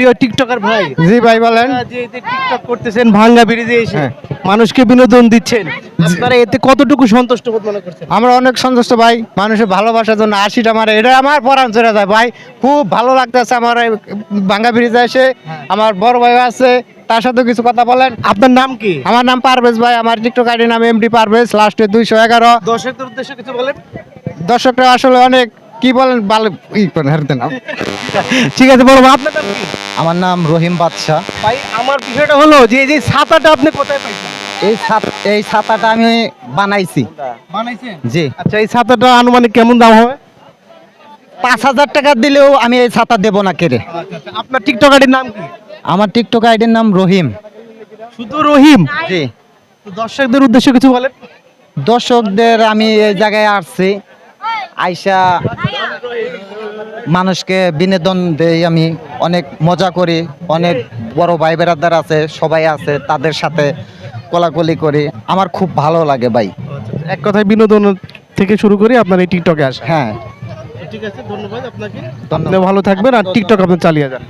প্রিয় টিকটকার ভাই। জি ভাই বলেন। আপনারা যে এতে টিকটক করতেছেন ভাঙ্গা ব্রিজে এসে হ্যাঁ। মানুষকে বিনোদন দিচ্ছেন, আপনারা এতে কতটুকু সন্তুষ্ট বোধ মনে করছেন? আমরা অনেক সন্তুষ্ট ভাই, মানুষের ভালোবাসার জন্য 80টা মারে, এটা আমার পরাণ চলে যায় ভাই। খুব ভালো লাগতেছে আমার এই ভাঙ্গা ব্রিজে এসে। আমার বড় ভাই আছে, তার সাথে কিছু কথা বলেন। আপনার নাম কি? আমার নাম পারভেজ ভাই, আমার টিকটক আইডির নাম এমডি পারভেজ, লাস্টে 211। দর্শকদের উদ্দেশ্যে কিছু বলেন। দর্শকরা আসলে অনেক কি বলেন ভালো ই করেন হারতে না। ঠিক আছে বড় ভাই, আপনার নাম কি? আমার নাম রহিম বাদশাহ। ভাই আমার বিষয়টা হলো যে এই যে ছাতাটা আপনি কোথায় পাইছেন? এই ছাতাটা আমি বানাইছি। বানাইছেন? জি, আচ্ছা, এই ছাতাটা আনুমানিক কেমন দাম হবে? 5,000 টাকা দিলেও আমি এই ছাতা দেব না কেড়ে। আপনার টিকটক আইডির নাম কি? আমার টিকটক আইডির নাম রহিম। শুধু রহিম? জি, তো দর্শকদের উদ্দেশ্যে কিছু বলেন। দর্শকদের আমি এই জায়গায় আসছি, আইসা মানুষকে বিনোদন দেই, আমি অনেক মজা করি, অনেক বড় ভাই বেড়াদার আছে, সবাই আছে, তাদের সাথে কোলাকুলি করি, আমার খুব ভালো লাগে ভাই। এক কথায় বিনোদন থেকে শুরু করি আপনার এই টিকটকে আসা। হ্যাঁ, ঠিক আছে, ধন্যবাদ আপনাকে। ধন্যবাদ। আপনি ভালো থাকবেন আর টিকটক আপনি চালিয়ে যান।